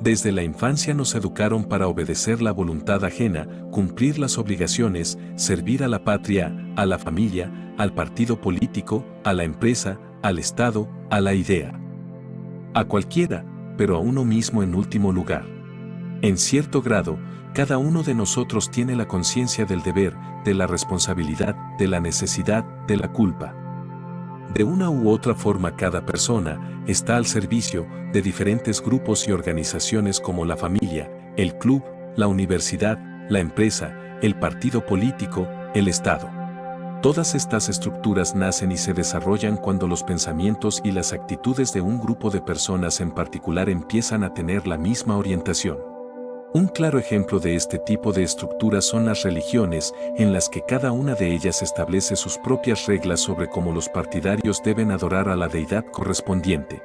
Desde la infancia nos educaron para obedecer la voluntad ajena, cumplir las obligaciones, servir a la patria, a la familia, al partido político, a la empresa, al Estado, a la idea. A cualquiera, pero a uno mismo en último lugar. En cierto grado, cada uno de nosotros tiene la conciencia del deber, de la responsabilidad, de la necesidad, de la culpa. De una u otra forma cada persona está al servicio de diferentes grupos y organizaciones como la familia, el club, la universidad, la empresa, el partido político, el Estado. Todas estas estructuras nacen y se desarrollan cuando los pensamientos y las actitudes de un grupo de personas en particular empiezan a tener la misma orientación. Un claro ejemplo de este tipo de estructuras son las religiones, en las que cada una de ellas establece sus propias reglas sobre cómo los partidarios deben adorar a la deidad correspondiente.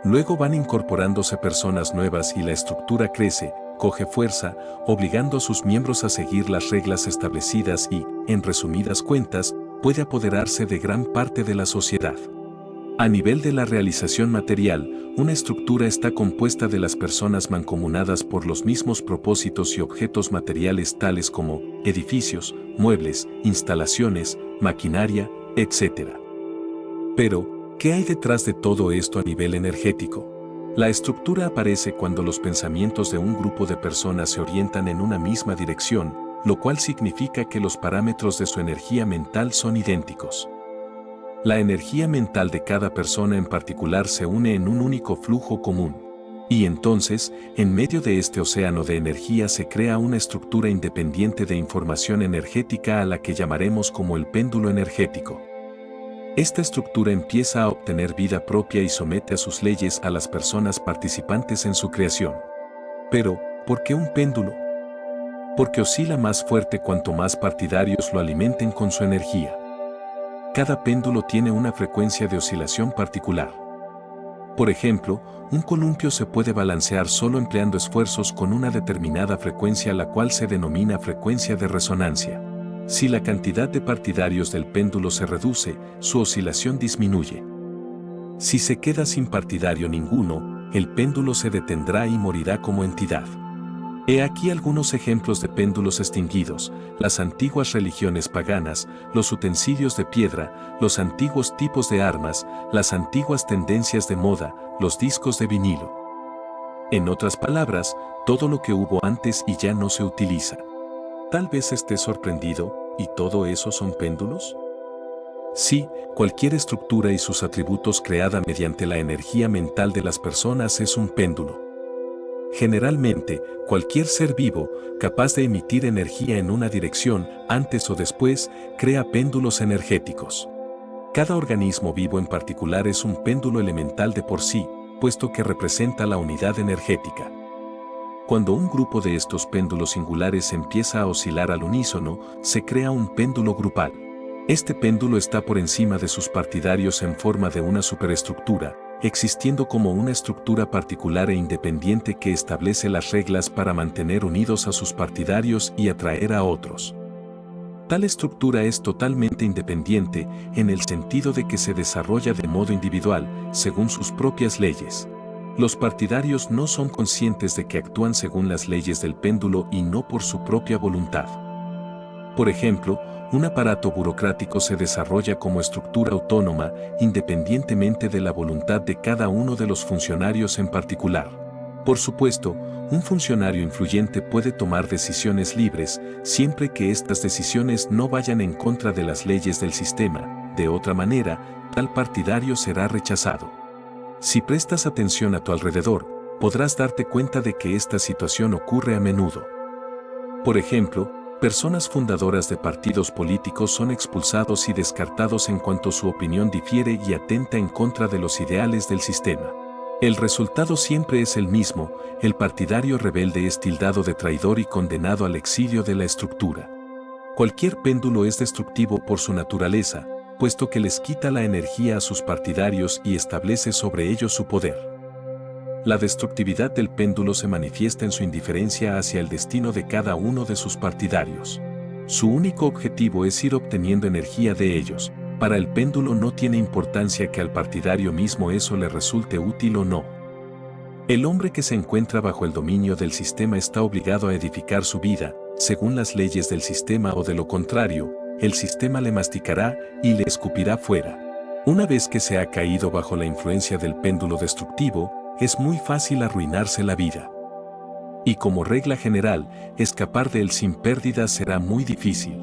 Luego van incorporándose personas nuevas y la estructura crece, coge fuerza, obligando a sus miembros a seguir las reglas establecidas y, en resumidas cuentas, puede apoderarse de gran parte de la sociedad. A nivel de la realización material, una estructura está compuesta de las personas mancomunadas por los mismos propósitos y objetos materiales tales como edificios, muebles, instalaciones, maquinaria, etc. Pero, ¿qué hay detrás de todo esto a nivel energético? La estructura aparece cuando los pensamientos de un grupo de personas se orientan en una misma dirección, lo cual significa que los parámetros de su energía mental son idénticos. La energía mental de cada persona en particular se une en un único flujo común. Y entonces, en medio de este océano de energía se crea una estructura independiente de información energética a la que llamaremos como el péndulo energético. Esta estructura empieza a obtener vida propia y somete a sus leyes a las personas participantes en su creación. Pero, ¿por qué un péndulo? Porque oscila más fuerte cuanto más partidarios lo alimenten con su energía. Cada péndulo tiene una frecuencia de oscilación particular. Por ejemplo, un columpio se puede balancear solo empleando esfuerzos con una determinada frecuencia, la cual se denomina frecuencia de resonancia. Si la cantidad de partidarios del péndulo se reduce, su oscilación disminuye. Si se queda sin partidario ninguno, el péndulo se detendrá y morirá como entidad. He aquí algunos ejemplos de péndulos extinguidos: las antiguas religiones paganas, los utensilios de piedra, los antiguos tipos de armas, las antiguas tendencias de moda, los discos de vinilo. En otras palabras, todo lo que hubo antes y ya no se utiliza. Tal vez estés sorprendido, ¿y todo eso son péndulos? Sí, cualquier estructura y sus atributos creada mediante la energía mental de las personas es un péndulo. Generalmente, cualquier ser vivo, capaz de emitir energía en una dirección, antes o después, crea péndulos energéticos. Cada organismo vivo en particular es un péndulo elemental de por sí, puesto que representa la unidad energética. Cuando un grupo de estos péndulos singulares empieza a oscilar al unísono, se crea un péndulo grupal. Este péndulo está por encima de sus partidarios en forma de una superestructura, existiendo como una estructura particular e independiente que establece las reglas para mantener unidos a sus partidarios y atraer a otros. Tal estructura es totalmente independiente en el sentido de que se desarrolla de modo individual, según sus propias leyes. Los partidarios no son conscientes de que actúan según las leyes del péndulo y no por su propia voluntad. Por ejemplo, un aparato burocrático se desarrolla como estructura autónoma, independientemente de la voluntad de cada uno de los funcionarios en particular. Por supuesto, un funcionario influyente puede tomar decisiones libres, siempre que estas decisiones no vayan en contra de las leyes del sistema. De otra manera, tal partidario será rechazado. Si prestas atención a tu alrededor, podrás darte cuenta de que esta situación ocurre a menudo. Por ejemplo, personas fundadoras de partidos políticos son expulsados y descartados en cuanto su opinión difiere y atenta en contra de los ideales del sistema. El resultado siempre es el mismo: el partidario rebelde es tildado de traidor y condenado al exilio de la estructura. Cualquier péndulo es destructivo por su naturaleza, puesto que les quita la energía a sus partidarios y establece sobre ellos su poder. La destructividad del péndulo se manifiesta en su indiferencia hacia el destino de cada uno de sus partidarios. Su único objetivo es ir obteniendo energía de ellos. Para el péndulo no tiene importancia que al partidario mismo eso le resulte útil o no. El hombre que se encuentra bajo el dominio del sistema está obligado a edificar su vida, según las leyes del sistema, o de lo contrario, el sistema le masticará y le escupirá fuera. Una vez que se ha caído bajo la influencia del péndulo destructivo, es muy fácil arruinarse la vida. Y como regla general, escapar de él sin pérdidas será muy difícil.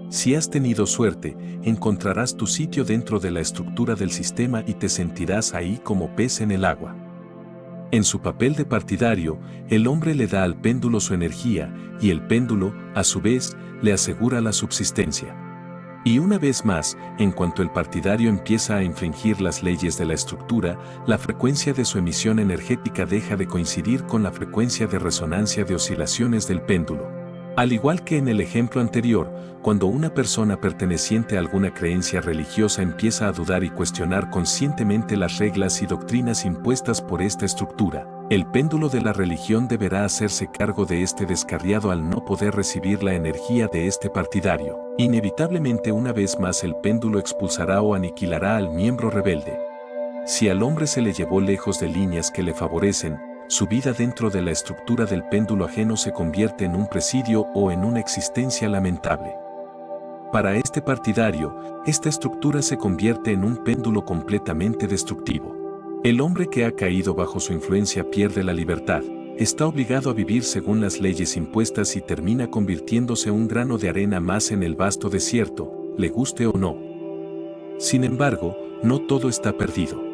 Si has tenido suerte, encontrarás tu sitio dentro de la estructura del sistema y te sentirás ahí como pez en el agua. En su papel de partidario, el hombre le da al péndulo su energía, y el péndulo, a su vez, le asegura la subsistencia. Y una vez más, en cuanto el partidario empieza a infringir las leyes de la estructura, la frecuencia de su emisión energética deja de coincidir con la frecuencia de resonancia de oscilaciones del péndulo. Al igual que en el ejemplo anterior, cuando una persona perteneciente a alguna creencia religiosa empieza a dudar y cuestionar conscientemente las reglas y doctrinas impuestas por esta estructura, el péndulo de la religión deberá hacerse cargo de este descarriado al no poder recibir la energía de este partidario. Inevitablemente, una vez más, el péndulo expulsará o aniquilará al miembro rebelde. Si al hombre se le llevó lejos de líneas que le favorecen, su vida dentro de la estructura del péndulo ajeno se convierte en un presidio o en una existencia lamentable. Para este partidario, esta estructura se convierte en un péndulo completamente destructivo. El hombre que ha caído bajo su influencia pierde la libertad, está obligado a vivir según las leyes impuestas y termina convirtiéndose un grano de arena más en el vasto desierto, le guste o no. Sin embargo, no todo está perdido.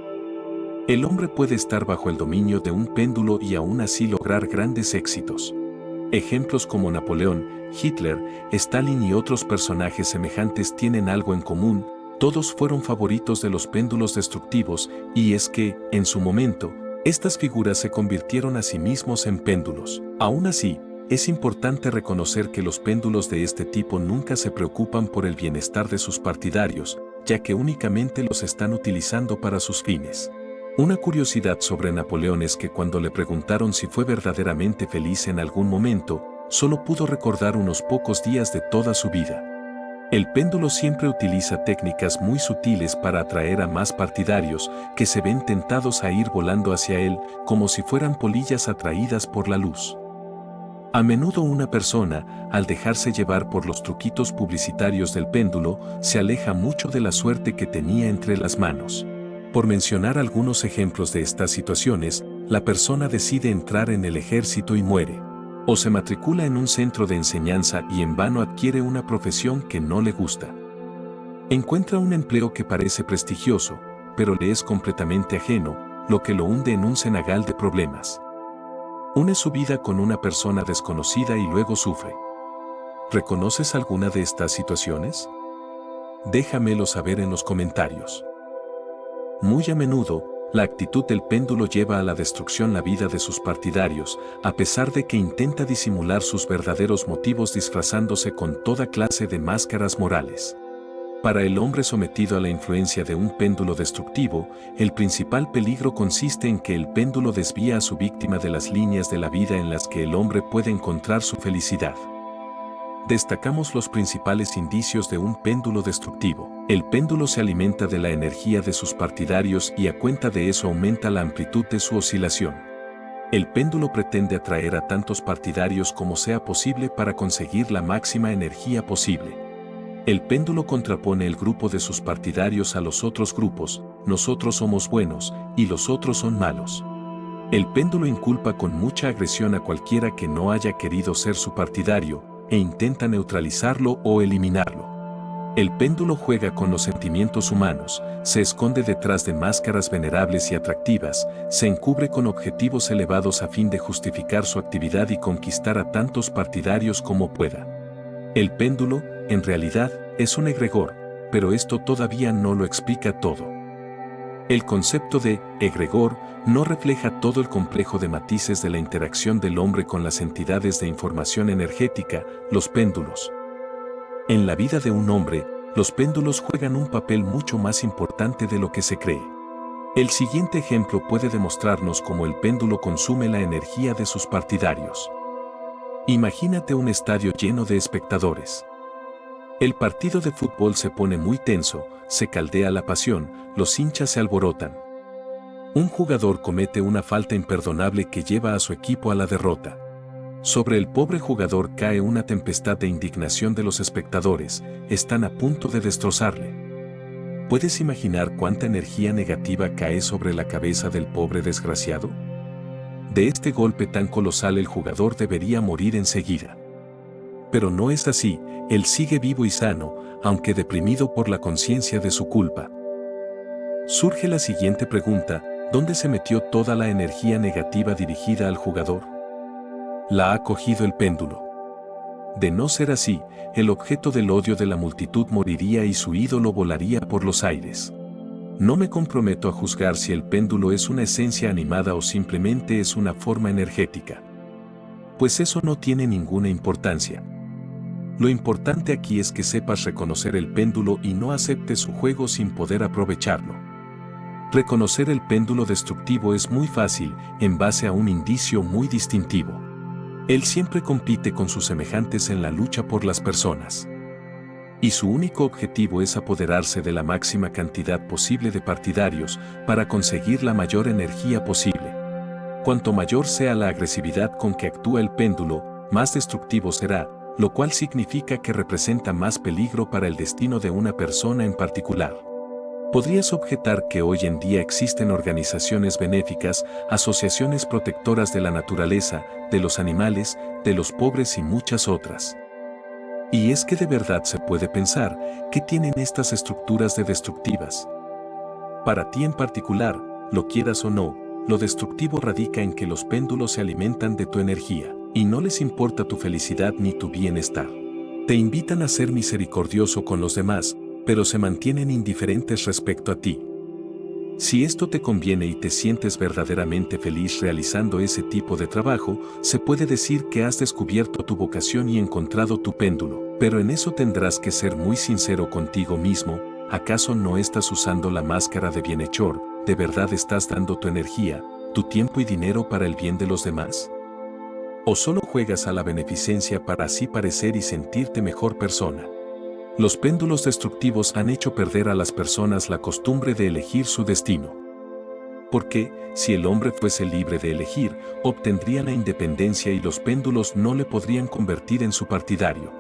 El hombre puede estar bajo el dominio de un péndulo y aún así lograr grandes éxitos. Ejemplos como Napoleón, Hitler, Stalin y otros personajes semejantes tienen algo en común: todos fueron favoritos de los péndulos destructivos, y es que, en su momento, estas figuras se convirtieron a sí mismos en péndulos. Aún así, es importante reconocer que los péndulos de este tipo nunca se preocupan por el bienestar de sus partidarios, ya que únicamente los están utilizando para sus fines. Una curiosidad sobre Napoleón es que cuando le preguntaron si fue verdaderamente feliz en algún momento, solo pudo recordar unos pocos días de toda su vida. El péndulo siempre utiliza técnicas muy sutiles para atraer a más partidarios que se ven tentados a ir volando hacia él como si fueran polillas atraídas por la luz. A menudo una persona, al dejarse llevar por los truquitos publicitarios del péndulo, se aleja mucho de la suerte que tenía entre las manos. Por mencionar algunos ejemplos de estas situaciones, la persona decide entrar en el ejército y muere. O se matricula en un centro de enseñanza y en vano adquiere una profesión que no le gusta. Encuentra un empleo que parece prestigioso, pero le es completamente ajeno, lo que lo hunde en un cenagal de problemas. Une su vida con una persona desconocida y luego sufre. ¿Reconoces alguna de estas situaciones? Déjamelo saber en los comentarios. Muy a menudo, la actitud del péndulo lleva a la destrucción la vida de sus partidarios, a pesar de que intenta disimular sus verdaderos motivos disfrazándose con toda clase de máscaras morales. Para el hombre sometido a la influencia de un péndulo destructivo, el principal peligro consiste en que el péndulo desvía a su víctima de las líneas de la vida en las que el hombre puede encontrar su felicidad. Destacamos los principales indicios de un péndulo destructivo. El péndulo se alimenta de la energía de sus partidarios y a cuenta de eso aumenta la amplitud de su oscilación. El péndulo pretende atraer a tantos partidarios como sea posible para conseguir la máxima energía posible. El péndulo contrapone el grupo de sus partidarios a los otros grupos: nosotros somos buenos y los otros son malos. El péndulo inculpa con mucha agresión a cualquiera que no haya querido ser su partidario, e intenta neutralizarlo o eliminarlo. El péndulo juega con los sentimientos humanos, se esconde detrás de máscaras venerables y atractivas, se encubre con objetivos elevados a fin de justificar su actividad y conquistar a tantos partidarios como pueda. El péndulo, en realidad, es un egregor, pero esto todavía no lo explica todo. El concepto de egregor no refleja todo el complejo de matices de la interacción del hombre con las entidades de información energética, los péndulos. En la vida de un hombre, los péndulos juegan un papel mucho más importante de lo que se cree. El siguiente ejemplo puede demostrarnos cómo el péndulo consume la energía de sus partidarios. Imagínate un estadio lleno de espectadores. El partido de fútbol se pone muy tenso, se caldea la pasión, los hinchas se alborotan. Un jugador comete una falta imperdonable que lleva a su equipo a la derrota. Sobre el pobre jugador cae una tempestad de indignación de los espectadores, están a punto de destrozarle. ¿Puedes imaginar cuánta energía negativa cae sobre la cabeza del pobre desgraciado? De este golpe tan colosal el jugador debería morir enseguida. Pero no es así, él sigue vivo y sano, aunque deprimido por la conciencia de su culpa. Surge la siguiente pregunta: ¿dónde se metió toda la energía negativa dirigida al jugador? La ha cogido el péndulo. De no ser así, el objeto del odio de la multitud moriría y su ídolo volaría por los aires. No me comprometo a juzgar si el péndulo es una esencia animada o simplemente es una forma energética. Pues eso no tiene ninguna importancia. Lo importante aquí es que sepas reconocer el péndulo y no aceptes su juego sin poder aprovecharlo. Reconocer el péndulo destructivo es muy fácil, en base a un indicio muy distintivo. Él siempre compite con sus semejantes en la lucha por las personas. Y su único objetivo es apoderarse de la máxima cantidad posible de partidarios para conseguir la mayor energía posible. Cuanto mayor sea la agresividad con que actúa el péndulo, más destructivo será, lo cual significa que representa más peligro para el destino de una persona en particular. Podrías objetar que hoy en día existen organizaciones benéficas, asociaciones protectoras de la naturaleza, de los animales, de los pobres y muchas otras. Y es que de verdad se puede pensar que tienen estas estructuras de destructivas. Para ti en particular, lo quieras o no, lo destructivo radica en que los péndulos se alimentan de tu energía, y no les importa tu felicidad ni tu bienestar. Te invitan a ser misericordioso con los demás, pero se mantienen indiferentes respecto a ti. Si esto te conviene y te sientes verdaderamente feliz realizando ese tipo de trabajo, se puede decir que has descubierto tu vocación y encontrado tu péndulo, pero en eso tendrás que ser muy sincero contigo mismo. ¿Acaso no estás usando la máscara de bienhechor? ¿De verdad estás dando tu energía, tu tiempo y dinero para el bien de los demás? ¿O solo juegas a la beneficencia para así parecer y sentirte mejor persona? Los péndulos destructivos han hecho perder a las personas la costumbre de elegir su destino. Porque, si el hombre fuese libre de elegir, obtendría la independencia y los péndulos no le podrían convertir en su partidario.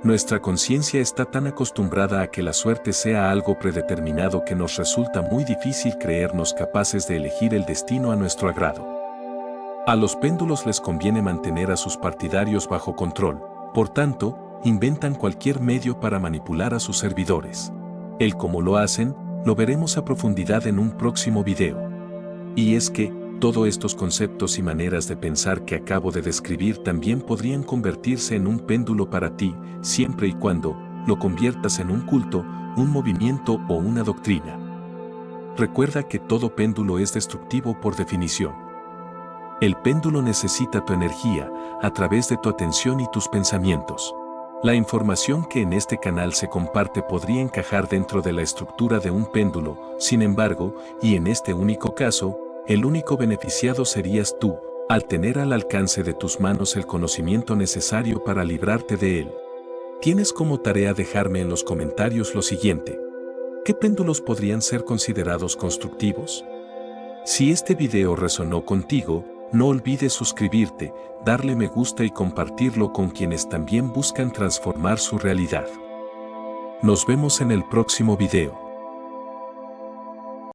Nuestra conciencia está tan acostumbrada a que la suerte sea algo predeterminado que nos resulta muy difícil creernos capaces de elegir el destino a nuestro agrado. A los péndulos les conviene mantener a sus partidarios bajo control, por tanto, inventan cualquier medio para manipular a sus servidores. El cómo lo hacen, lo veremos a profundidad en un próximo video. Y es que, todos estos conceptos y maneras de pensar que acabo de describir también podrían convertirse en un péndulo para ti, siempre y cuando lo conviertas en un culto, un movimiento o una doctrina. Recuerda que todo péndulo es destructivo por definición. El péndulo necesita tu energía, a través de tu atención y tus pensamientos. La información que en este canal se comparte podría encajar dentro de la estructura de un péndulo, sin embargo, y en este único caso, el único beneficiado serías tú, al tener al alcance de tus manos el conocimiento necesario para librarte de él. Tienes como tarea dejarme en los comentarios lo siguiente: ¿qué péndulos podrían ser considerados constructivos? Si este video resonó contigo, no olvides suscribirte, darle me gusta y compartirlo con quienes también buscan transformar su realidad. Nos vemos en el próximo video.